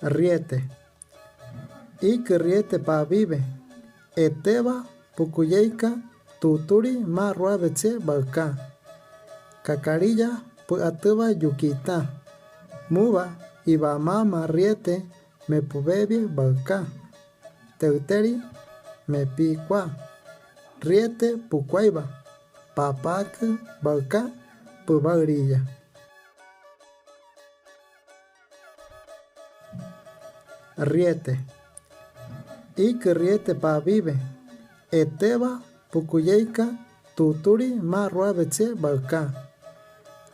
riete. Y que riete pa vive. Eteba pukuyeika tuturi ma ruabetse balka. Cacarilla pu ateba yukita. Muba iba mama riete me pubebie balka. Teuteri me piqua. Riete pucuaiba. Papak balka pubagrilla. Riete. Y que riete pa vive. Eteba pukuyeika tuturi ma ruabetse balka.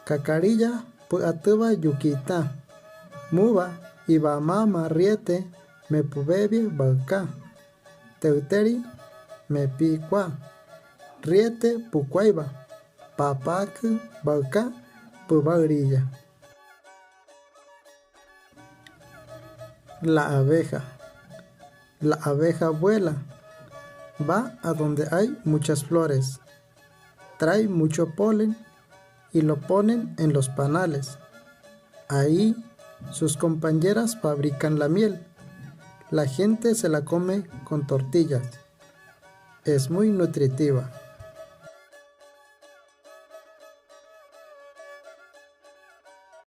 Cacarilla pu ateba yukita. Muba iba mama riete me pubebie balka. Teuteri me piqua. Riete pucuaiba. Papak balka pubagrilla. La abeja. La abeja vuela. Va a donde hay muchas flores. Trae mucho polen y lo ponen en los panales. Ahí sus compañeras fabrican la miel. La gente se la come con tortillas. Es muy nutritiva.